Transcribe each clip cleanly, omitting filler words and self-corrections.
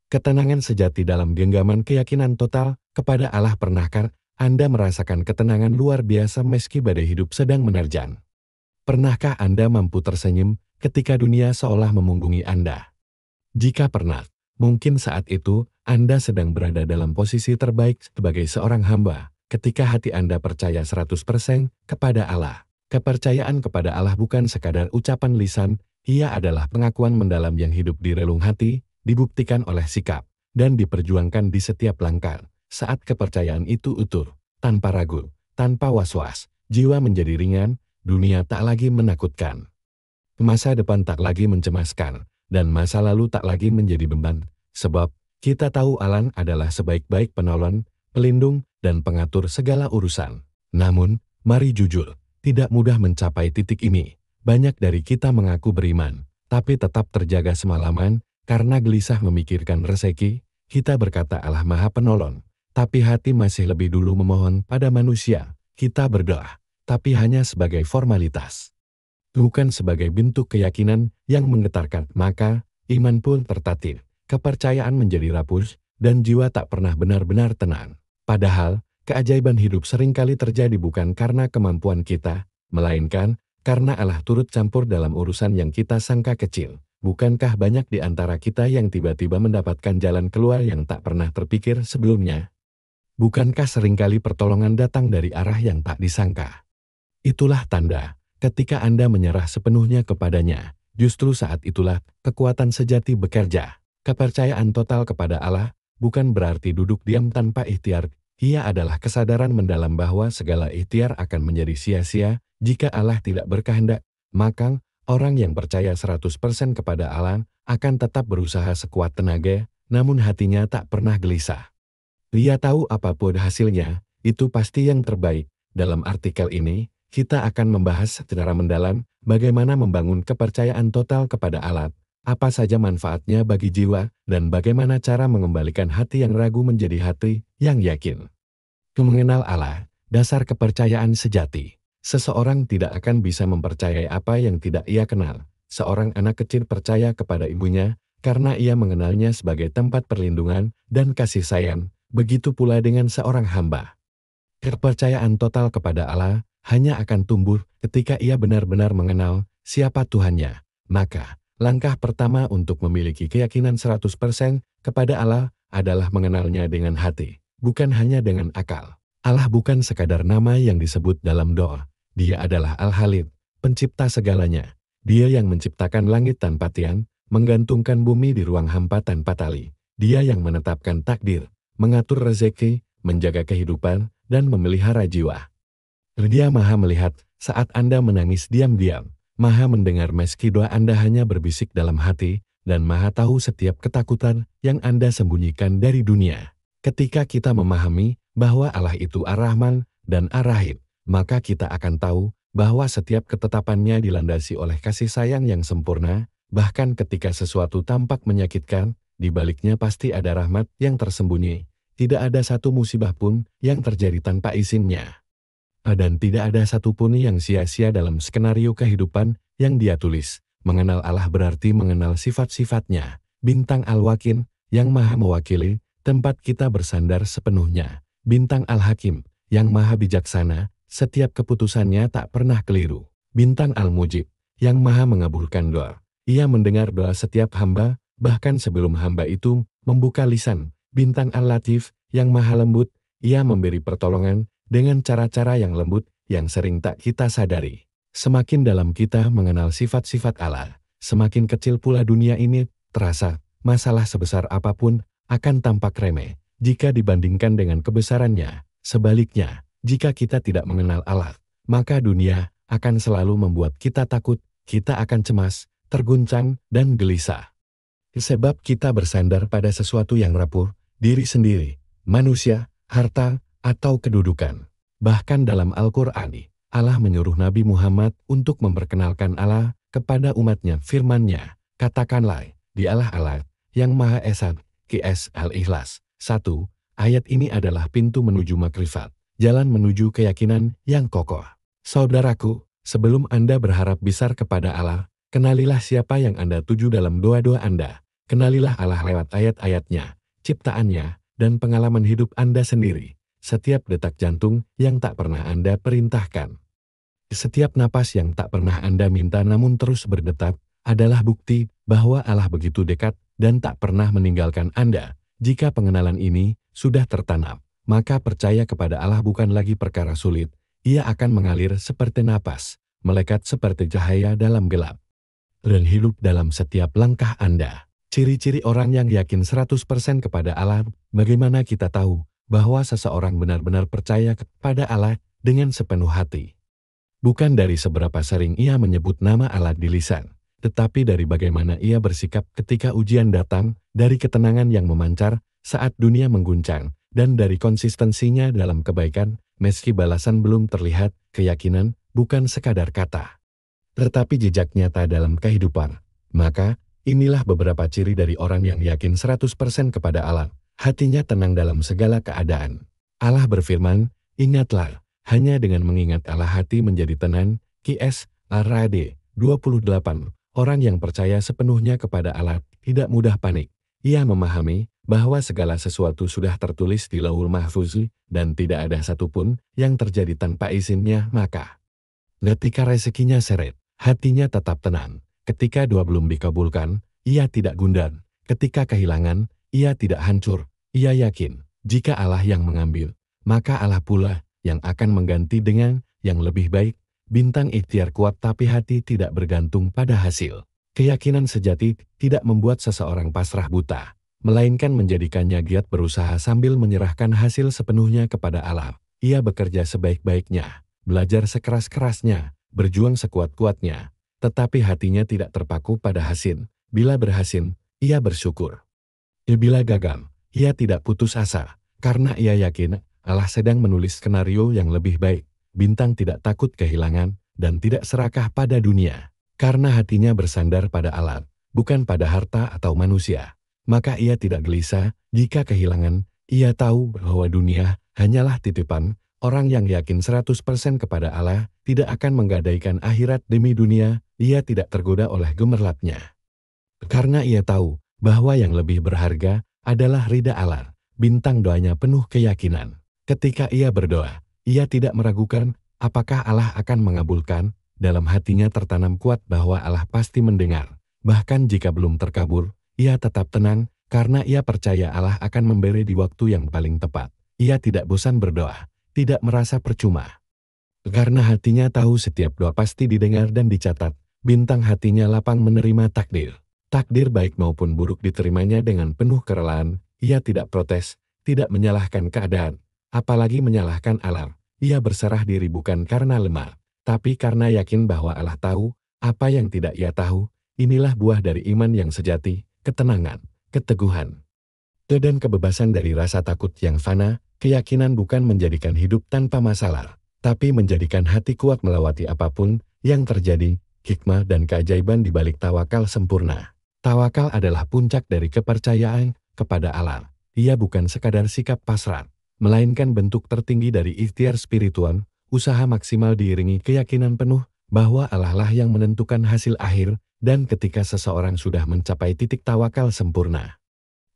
Ketenangan sejati dalam genggaman keyakinan total kepada Allah. Pernahkah Anda merasakan ketenangan luar biasa meski badai hidup sedang menerjang? Pernahkah Anda mampu tersenyum ketika dunia seolah memunggungi Anda? Jika pernah, mungkin saat itu Anda sedang berada dalam posisi terbaik sebagai seorang hamba, ketika hati Anda percaya 100% kepada Allah. Kepercayaan kepada Allah bukan sekadar ucapan lisan, ia adalah pengakuan mendalam yang hidup di relung hati, dibuktikan oleh sikap, dan diperjuangkan di setiap langkah. Saat kepercayaan itu utuh, tanpa ragu, tanpa was-was, jiwa menjadi ringan, dunia tak lagi menakutkan. Masa depan tak lagi mencemaskan, dan masa lalu tak lagi menjadi beban, sebab kita tahu Allah adalah sebaik-baik penolong, pelindung, dan pengatur segala urusan. Namun, mari jujur, tidak mudah mencapai titik ini. Banyak dari kita mengaku beriman, tapi tetap terjaga semalaman, karena gelisah memikirkan rezeki. Kita berkata Allah Maha Penolong, tapi hati masih lebih dulu memohon pada manusia. Kita berdoa, tapi hanya sebagai formalitas, bukan sebagai bentuk keyakinan yang menggetarkan. Maka, iman pun tertatih, kepercayaan menjadi rapuh, dan jiwa tak pernah benar-benar tenang. Padahal, keajaiban hidup seringkali terjadi bukan karena kemampuan kita, melainkan karena Allah turut campur dalam urusan yang kita sangka kecil. Bukankah banyak di antara kita yang tiba-tiba mendapatkan jalan keluar yang tak pernah terpikir sebelumnya? Bukankah seringkali pertolongan datang dari arah yang tak disangka? Itulah tanda, ketika Anda menyerah sepenuhnya kepadanya, justru saat itulah kekuatan sejati bekerja. Kepercayaan total kepada Allah bukan berarti duduk diam tanpa ikhtiar. Ia adalah kesadaran mendalam bahwa segala ikhtiar akan menjadi sia-sia jika Allah tidak berkehendak. Maka, orang yang percaya 100% kepada Allah akan tetap berusaha sekuat tenaga, namun hatinya tak pernah gelisah. Dia tahu apapun hasilnya, itu pasti yang terbaik. Dalam artikel ini, kita akan membahas secara mendalam bagaimana membangun kepercayaan total kepada Allah, apa saja manfaatnya bagi jiwa, dan bagaimana cara mengembalikan hati yang ragu menjadi hati yang yakin. Mengenal Allah, dasar kepercayaan sejati. Seseorang tidak akan bisa mempercayai apa yang tidak ia kenal. Seorang anak kecil percaya kepada ibunya karena ia mengenalnya sebagai tempat perlindungan dan kasih sayang. Begitu pula dengan seorang hamba. Kepercayaan total kepada Allah hanya akan tumbuh ketika ia benar-benar mengenal siapa Tuhannya. Maka, langkah pertama untuk memiliki keyakinan 100% kepada Allah adalah mengenalnya dengan hati, bukan hanya dengan akal. Allah bukan sekadar nama yang disebut dalam doa. Dia adalah Al-Khalid, pencipta segalanya. Dia yang menciptakan langit tanpa tiang, menggantungkan bumi di ruang hampa tanpa tali. Dia yang menetapkan takdir, mengatur rezeki, menjaga kehidupan, dan memelihara jiwa. Dia Maha melihat saat Anda menangis diam-diam, Maha mendengar meski doa Anda hanya berbisik dalam hati, dan Maha tahu setiap ketakutan yang Anda sembunyikan dari dunia. Ketika kita memahami bahwa Allah itu Ar-Rahman dan Ar-Rahim, maka kita akan tahu bahwa setiap ketetapannya dilandasi oleh kasih sayang yang sempurna. Bahkan ketika sesuatu tampak menyakitkan, di baliknya pasti ada rahmat yang tersembunyi. Tidak ada satu musibah pun yang terjadi tanpa izinnya. Dan tidak ada satupun yang sia-sia dalam skenario kehidupan yang Dia tulis. Mengenal Allah berarti mengenal sifat-sifatnya. Bintang Al-Wakin yang Maha mewakili tempat kita bersandar sepenuhnya. Bintang Al-Hakim yang Maha bijaksana, setiap keputusannya tak pernah keliru. Bintang Al-Mujib yang Maha mengabulkan doa. Ia mendengar doa setiap hamba, bahkan sebelum hamba itu membuka lisan. Bintang Al-Latif yang Maha lembut, ia memberi pertolongan dengan cara-cara yang lembut yang sering tak kita sadari. Semakin dalam kita mengenal sifat-sifat Allah, semakin kecil pula dunia ini terasa. Masalah sebesar apapun akan tampak remeh jika dibandingkan dengan kebesarannya. Sebaliknya, jika kita tidak mengenal Allah, maka dunia akan selalu membuat kita takut, kita akan cemas, terguncang, dan gelisah. Sebab kita bersandar pada sesuatu yang rapuh, diri sendiri, manusia, harta, atau kedudukan. Bahkan dalam Al-Quran, Allah menyuruh Nabi Muhammad untuk memperkenalkan Allah kepada umatnya. Firman-Nya, katakanlah, di Allah yang Maha Esa, QS Al-Ikhlas. 1. Ayat ini adalah pintu menuju makrifat, jalan menuju keyakinan yang kokoh. Saudaraku, sebelum Anda berharap besar kepada Allah, kenalilah siapa yang Anda tuju dalam doa-doa Anda. Kenalilah Allah lewat ayat-ayatnya, ciptaannya, dan pengalaman hidup Anda sendiri. Setiap detak jantung yang tak pernah Anda perintahkan. Setiap napas yang tak pernah Anda minta namun terus berdetak, adalah bukti bahwa Allah begitu dekat dan tak pernah meninggalkan Anda. Jika pengenalan ini sudah tertanam, maka percaya kepada Allah bukan lagi perkara sulit. Ia akan mengalir seperti napas, melekat seperti cahaya dalam gelap, dan hidup dalam setiap langkah Anda. Ciri-ciri orang yang yakin 100% kepada Allah. Bagaimana kita tahu bahwa seseorang benar-benar percaya kepada Allah dengan sepenuh hati? Bukan dari seberapa sering ia menyebut nama Allah di lisan, tetapi dari bagaimana ia bersikap ketika ujian datang, dari ketenangan yang memancar saat dunia mengguncang, dan dari konsistensinya dalam kebaikan, meski balasan belum terlihat. Keyakinan bukan sekadar kata, tetapi jejak nyata dalam kehidupan. Maka, inilah beberapa ciri dari orang yang yakin 100% kepada Allah. Hatinya tenang dalam segala keadaan. Allah berfirman, ingatlah, hanya dengan mengingat Allah hati menjadi tenang. Qs. Ar-Ra'd 28. Orang yang percaya sepenuhnya kepada Allah tidak mudah panik. Ia memahami bahwa segala sesuatu sudah tertulis di Lauhul Mahfuz dan tidak ada satupun yang terjadi tanpa izinnya. Maka, ketika rezekinya seret, hatinya tetap tenang. Ketika doa belum dikabulkan, ia tidak gundah. Ketika kehilangan, ia tidak hancur. Ia yakin, jika Allah yang mengambil, maka Allah pula yang akan mengganti dengan yang lebih baik. Bintang ikhtiar kuat tapi hati tidak bergantung pada hasil. Keyakinan sejati tidak membuat seseorang pasrah buta, melainkan menjadikannya giat berusaha sambil menyerahkan hasil sepenuhnya kepada Allah. Ia bekerja sebaik-baiknya, belajar sekeras-kerasnya, berjuang sekuat-kuatnya, tetapi hatinya tidak terpaku pada hasil. Bila berhasil, ia bersyukur. Bila gagal, ia tidak putus asa, karena ia yakin Allah sedang menulis skenario yang lebih baik. Bintang tidak takut kehilangan dan tidak serakah pada dunia, karena hatinya bersandar pada Allah, bukan pada harta atau manusia. Maka ia tidak gelisah jika kehilangan. Ia tahu bahwa dunia hanyalah titipan. Orang yang yakin 100% kepada Allah tidak akan menggadaikan akhirat demi dunia. Ia tidak tergoda oleh gemerlapnya, karena ia tahu bahwa yang lebih berharga adalah ridha Allah. Bintang doanya penuh keyakinan. Ketika ia berdoa, ia tidak meragukan apakah Allah akan mengabulkan. Dalam hatinya tertanam kuat bahwa Allah pasti mendengar. Bahkan jika belum terkabul, ia tetap tenang karena ia percaya Allah akan memberi di waktu yang paling tepat. Ia tidak bosan berdoa, tidak merasa percuma, karena hatinya tahu setiap doa pasti didengar dan dicatat. Bintang hatinya lapang menerima takdir. Takdir baik maupun buruk diterimanya dengan penuh kerelaan. Ia tidak protes, tidak menyalahkan keadaan, apalagi menyalahkan alam. Ia berserah diri bukan karena lemah, tapi karena yakin bahwa Allah tahu apa yang tidak ia tahu. Inilah buah dari iman yang sejati, ketenangan, keteguhan, dan kebebasan dari rasa takut yang fana. Keyakinan bukan menjadikan hidup tanpa masalah, tapi menjadikan hati kuat melewati apapun yang terjadi. Hikmah dan keajaiban di balik tawakal sempurna. Tawakal adalah puncak dari kepercayaan kepada Allah. Ia bukan sekadar sikap pasrah, melainkan bentuk tertinggi dari ikhtiar spiritual, usaha maksimal diiringi keyakinan penuh bahwa Allah lah yang menentukan hasil akhir. Dan ketika seseorang sudah mencapai titik tawakal sempurna,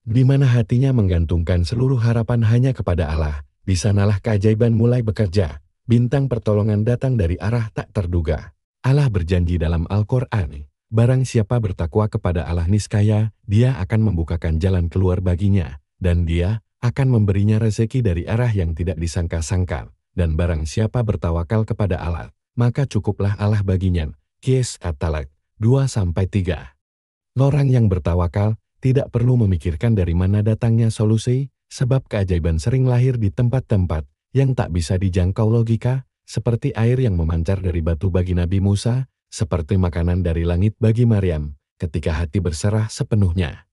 di mana hatinya menggantungkan seluruh harapan hanya kepada Allah, di sanalah keajaiban mulai bekerja. Bintang pertolongan datang dari arah tak terduga. Allah berjanji dalam Al-Quran, barang siapa bertakwa kepada Allah niscaya, dia akan membukakan jalan keluar baginya, dan dia akan memberinya rezeki dari arah yang tidak disangka-sangka. Dan barang siapa bertawakal kepada Allah, maka cukuplah Allah baginya. Qs. At-Talaq 2-3. Orang yang bertawakal tidak perlu memikirkan dari mana datangnya solusi, sebab keajaiban sering lahir di tempat-tempat yang tak bisa dijangkau logika, seperti air yang memancar dari batu bagi Nabi Musa, seperti makanan dari langit bagi Maryam, ketika hati berserah sepenuhnya.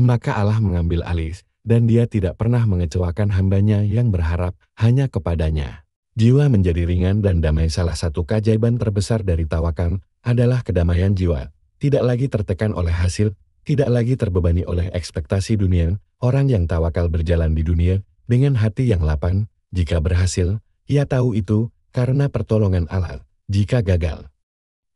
Maka Allah mengambil alih, dan dia tidak pernah mengecewakan hambanya yang berharap hanya kepadanya. Jiwa menjadi ringan dan damai. Salah satu keajaiban terbesar dari tawakal adalah kedamaian jiwa. Tidak lagi tertekan oleh hasil, tidak lagi terbebani oleh ekspektasi dunia. Orang yang tawakal berjalan di dunia dengan hati yang lapang. Jika berhasil, ia tahu itu karena pertolongan Allah. Jika gagal,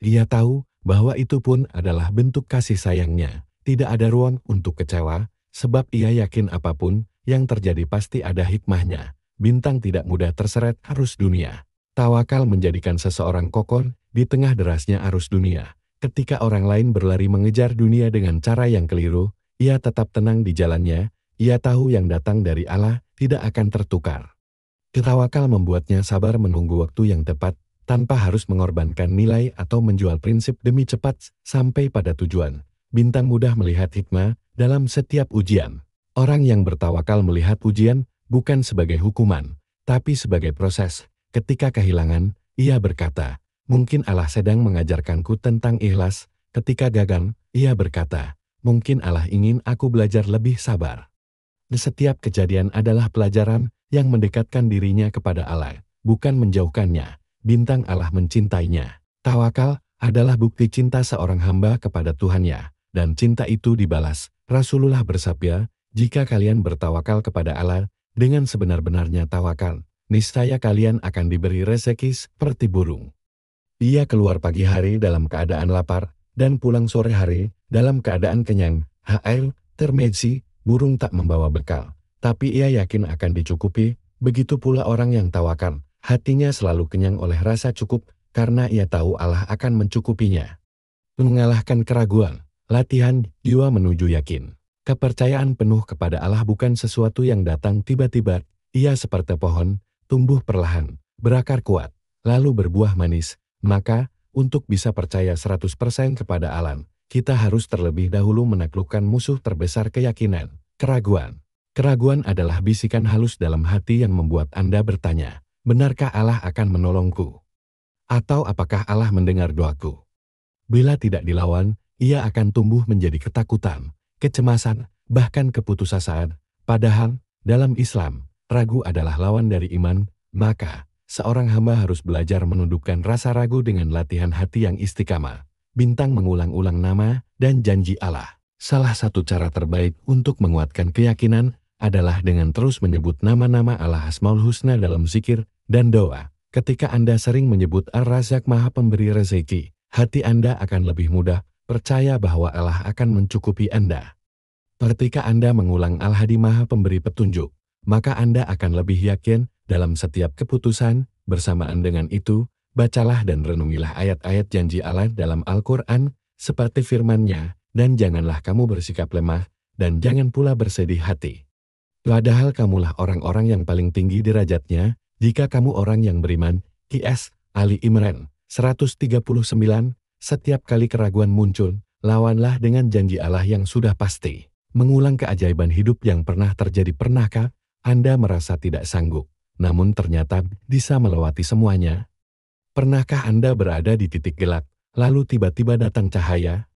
ia tahu bahwa itu pun adalah bentuk kasih sayangnya. Tidak ada ruang untuk kecewa, sebab ia yakin apapun yang terjadi pasti ada hikmahnya. Bintang tidak mudah terseret arus dunia. Tawakal menjadikan seseorang kokoh di tengah derasnya arus dunia. Ketika orang lain berlari mengejar dunia dengan cara yang keliru, ia tetap tenang di jalannya. Ia tahu yang datang dari Allah tidak akan tertukar. Tawakal membuatnya sabar menunggu waktu yang tepat, tanpa harus mengorbankan nilai atau menjual prinsip demi cepat sampai pada tujuan. Bintang mudah melihat hikmah dalam setiap ujian. Orang yang bertawakal melihat ujian bukan sebagai hukuman, tapi sebagai proses. Ketika kehilangan, ia berkata, mungkin Allah sedang mengajarkanku tentang ikhlas. Ketika gagal, ia berkata, mungkin Allah ingin aku belajar lebih sabar. Setiap kejadian adalah pelajaran yang mendekatkan dirinya kepada Allah, bukan menjauhkannya. Bintang Allah mencintainya. Tawakal adalah bukti cinta seorang hamba kepada Tuhannya, dan cinta itu dibalas. Rasulullah bersabda, jika kalian bertawakal kepada Allah dengan sebenar-benarnya tawakal, niscaya kalian akan diberi rezeki seperti burung. Ia keluar pagi hari dalam keadaan lapar, dan pulang sore hari dalam keadaan kenyang. Tirmidzi, burung tak membawa bekal, tapi ia yakin akan dicukupi. Begitu pula orang yang tawakal, hatinya selalu kenyang oleh rasa cukup, karena ia tahu Allah akan mencukupinya. Mengalahkan keraguan, latihan jiwa menuju yakin. Kepercayaan penuh kepada Allah bukan sesuatu yang datang tiba-tiba. Ia seperti pohon, tumbuh perlahan, berakar kuat, lalu berbuah manis. Maka, untuk bisa percaya 100% kepada Allah, kita harus terlebih dahulu menaklukkan musuh terbesar keyakinan, keraguan. Keraguan adalah bisikan halus dalam hati yang membuat Anda bertanya, benarkah Allah akan menolongku? Atau apakah Allah mendengar doaku? Bila tidak dilawan, ia akan tumbuh menjadi ketakutan, kecemasan, bahkan keputusasaan. Padahal, dalam Islam, ragu adalah lawan dari iman, maka seorang hamba harus belajar menundukkan rasa ragu dengan latihan hati yang istiqamah. Bintang mengulang-ulang nama dan janji Allah. Salah satu cara terbaik untuk menguatkan keyakinan adalah dengan terus menyebut nama-nama Allah Asmaul Husna dalam zikir dan doa. Ketika Anda sering menyebut Ar-Razzaq Maha Pemberi Rezeki, hati Anda akan lebih mudah percaya bahwa Allah akan mencukupi Anda. Ketika Anda mengulang Al-Hadi Maha Pemberi Petunjuk, maka Anda akan lebih yakin dalam setiap keputusan. Bersamaan dengan itu, bacalah dan renungilah ayat-ayat janji Allah dalam Al-Quran, seperti firman-Nya, dan janganlah kamu bersikap lemah, dan jangan pula bersedih hati. Padahal kamulah orang-orang yang paling tinggi derajatnya, jika kamu orang yang beriman. Qs. Ali Imran 139. Setiap kali keraguan muncul, lawanlah dengan janji Allah yang sudah pasti. Mengulang keajaiban hidup yang pernah terjadi. Pernahkah Anda merasa tidak sanggup, namun ternyata bisa melewati semuanya? Pernahkah Anda berada di titik gelap, lalu tiba-tiba datang cahaya?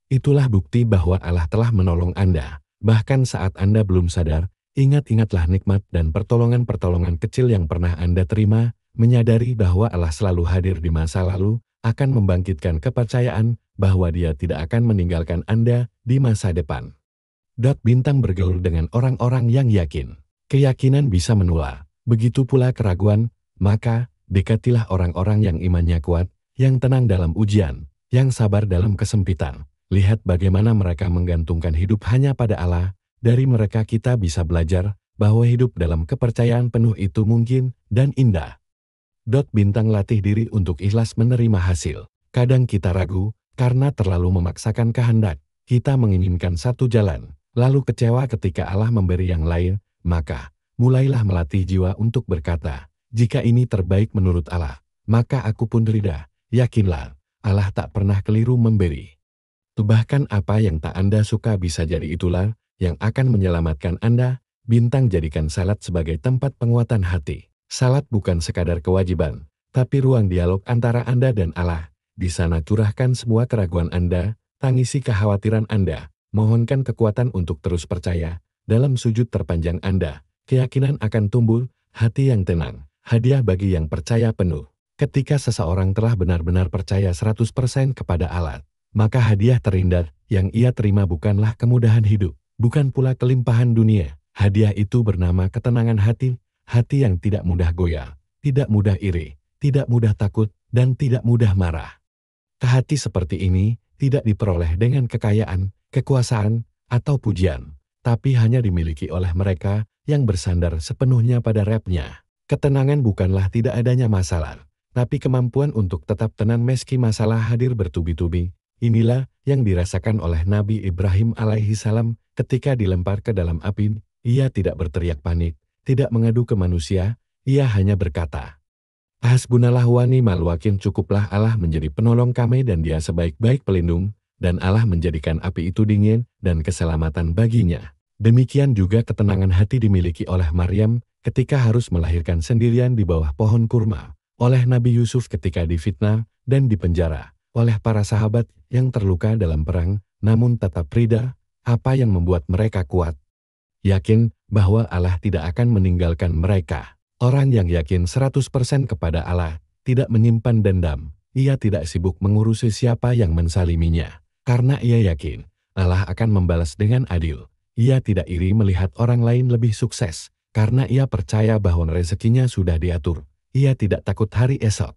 Itulah bukti bahwa Allah telah menolong Anda. Bahkan saat Anda belum sadar, ingat-ingatlah nikmat dan pertolongan-pertolongan kecil yang pernah Anda terima. Menyadari bahwa Allah selalu hadir di masa lalu, akan membangkitkan kepercayaan bahwa Dia tidak akan meninggalkan Anda di masa depan. Bintang bergaul dengan orang-orang yang yakin. Keyakinan bisa menular, begitu pula keraguan. Maka, dekatilah orang-orang yang imannya kuat, yang tenang dalam ujian, yang sabar dalam kesempitan. Lihat bagaimana mereka menggantungkan hidup hanya pada Allah. Dari mereka kita bisa belajar bahwa hidup dalam kepercayaan penuh itu mungkin dan indah. Bintang latih diri untuk ikhlas menerima hasil. Kadang kita ragu karena terlalu memaksakan kehendak. Kita menginginkan satu jalan, lalu kecewa ketika Allah memberi yang lain. Maka, mulailah melatih jiwa untuk berkata, jika ini terbaik menurut Allah, maka aku pun rida. Yakinlah, Allah tak pernah keliru memberi. Bahkan apa yang tak Anda suka bisa jadi itulah yang akan menyelamatkan Anda. Bintang jadikan salat sebagai tempat penguatan hati. Salat bukan sekadar kewajiban, tapi ruang dialog antara Anda dan Allah. Di sana curahkan semua keraguan Anda, tangisi kekhawatiran Anda, mohonkan kekuatan untuk terus percaya. Dalam sujud terpanjang Anda, keyakinan akan tumbuh, hati yang tenang, hadiah bagi yang percaya penuh. Ketika seseorang telah benar-benar percaya 100% kepada Allah, maka hadiah terindah yang ia terima bukanlah kemudahan hidup, bukan pula kelimpahan dunia. Hadiah itu bernama ketenangan hati, hati yang tidak mudah goyah, tidak mudah iri, tidak mudah takut, dan tidak mudah marah. Hati seperti ini tidak diperoleh dengan kekayaan. kekuasaan, atau pujian, tapi hanya dimiliki oleh mereka yang bersandar sepenuhnya pada Rabb-Nya. Ketenangan bukanlah tidak adanya masalah, tapi kemampuan untuk tetap tenang meski masalah hadir bertubi-tubi. Inilah yang dirasakan oleh Nabi Ibrahim alaihi salam ketika dilempar ke dalam api. Ia tidak berteriak panik, tidak mengadu ke manusia, ia hanya berkata, "Hasbunallah wa ni'mal wakil, cukuplah Allah menjadi penolong kami dan Dia sebaik-baik pelindung," dan Allah menjadikan api itu dingin dan keselamatan baginya. Demikian juga ketenangan hati dimiliki oleh Maryam ketika harus melahirkan sendirian di bawah pohon kurma, oleh Nabi Yusuf ketika difitnah dan dipenjara, oleh para sahabat yang terluka dalam perang, namun tetap rida. Apa yang membuat mereka kuat? Yakin bahwa Allah tidak akan meninggalkan mereka. Orang yang yakin 100% kepada Allah, tidak menyimpan dendam, ia tidak sibuk mengurusi siapa yang mensaliminya. Karena ia yakin, Allah akan membalas dengan adil. Ia tidak iri melihat orang lain lebih sukses, karena ia percaya bahwa rezekinya sudah diatur. Ia tidak takut hari esok.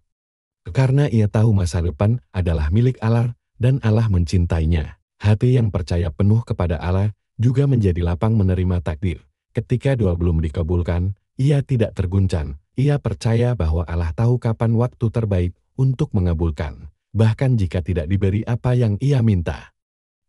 Karena ia tahu masa depan adalah milik Allah, dan Allah mencintainya. Hati yang percaya penuh kepada Allah juga menjadi lapang menerima takdir. Ketika doa belum dikabulkan, ia tidak terguncang. Ia percaya bahwa Allah tahu kapan waktu terbaik untuk mengabulkan. Bahkan jika tidak diberi apa yang ia minta,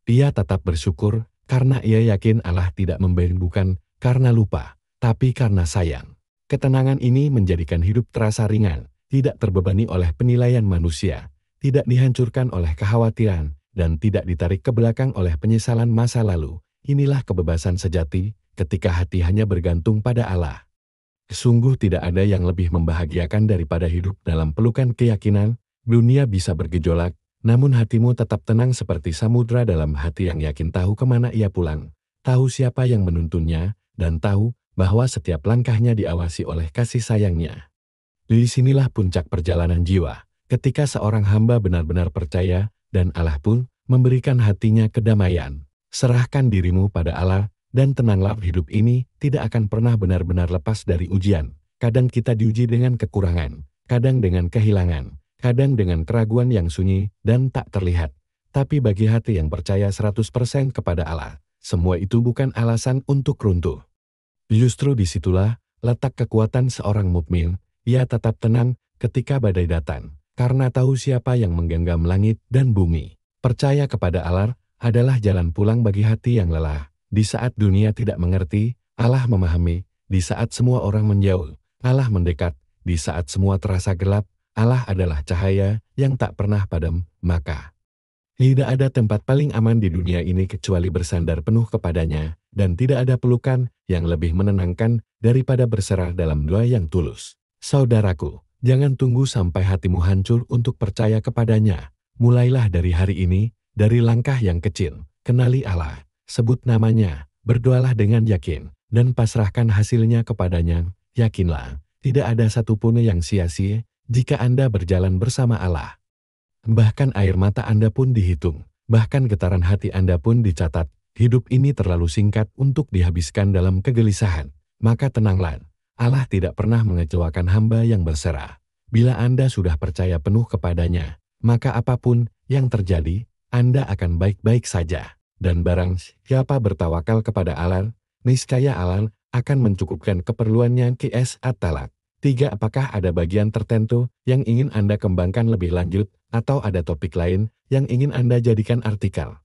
ia tetap bersyukur karena ia yakin Allah tidak memberi bukan karena lupa, tapi karena sayang. Ketenangan ini menjadikan hidup terasa ringan, tidak terbebani oleh penilaian manusia, tidak dihancurkan oleh kekhawatiran, dan tidak ditarik ke belakang oleh penyesalan masa lalu. Inilah kebebasan sejati, ketika hati hanya bergantung pada Allah. Sungguh tidak ada yang lebih membahagiakan daripada hidup dalam pelukan keyakinan. Dunia bisa bergejolak, namun hatimu tetap tenang seperti samudra dalam hati yang yakin tahu kemana ia pulang, tahu siapa yang menuntunnya, dan tahu bahwa setiap langkahnya diawasi oleh kasih sayangnya. Di sinilah puncak perjalanan jiwa, ketika seorang hamba benar-benar percaya, dan Allah pun memberikan hatinya kedamaian. Serahkan dirimu pada Allah, dan tenanglah. Hidup ini tidak akan pernah benar-benar lepas dari ujian. Kadang kita diuji dengan kekurangan, kadang dengan kehilangan, kadang dengan keraguan yang sunyi dan tak terlihat. Tapi bagi hati yang percaya 100% kepada Allah, semua itu bukan alasan untuk runtuh. Justru disitulah letak kekuatan seorang mukmin. Ia tetap tenang ketika badai datang, karena tahu siapa yang menggenggam langit dan bumi. Percaya kepada Allah adalah jalan pulang bagi hati yang lelah. Di saat dunia tidak mengerti, Allah memahami. Di saat semua orang menjauh, Allah mendekat. Di saat semua terasa gelap, Allah adalah cahaya yang tak pernah padam. Maka, tidak ada tempat paling aman di dunia ini kecuali bersandar penuh kepadanya, dan tidak ada pelukan yang lebih menenangkan daripada berserah dalam doa yang tulus. Saudaraku, jangan tunggu sampai hatimu hancur untuk percaya kepadanya. Mulailah dari hari ini, dari langkah yang kecil. Kenali Allah, sebut namanya, berdoalah dengan yakin, dan pasrahkan hasilnya kepadanya. Yakinlah, tidak ada satupun yang sia-sia jika Anda berjalan bersama Allah. Bahkan air mata Anda pun dihitung, bahkan getaran hati Anda pun dicatat. Hidup ini terlalu singkat untuk dihabiskan dalam kegelisahan. Maka tenanglah, Allah tidak pernah mengecewakan hamba yang berserah. Bila Anda sudah percaya penuh kepadanya, maka apapun yang terjadi, Anda akan baik-baik saja. Dan barang siapa bertawakal kepada Allah, niscaya Allah akan mencukupkan keperluannya. QS At-Talaq 3. Apakah ada bagian tertentu yang ingin Anda kembangkan lebih lanjut, atau ada topik lain yang ingin Anda jadikan artikel?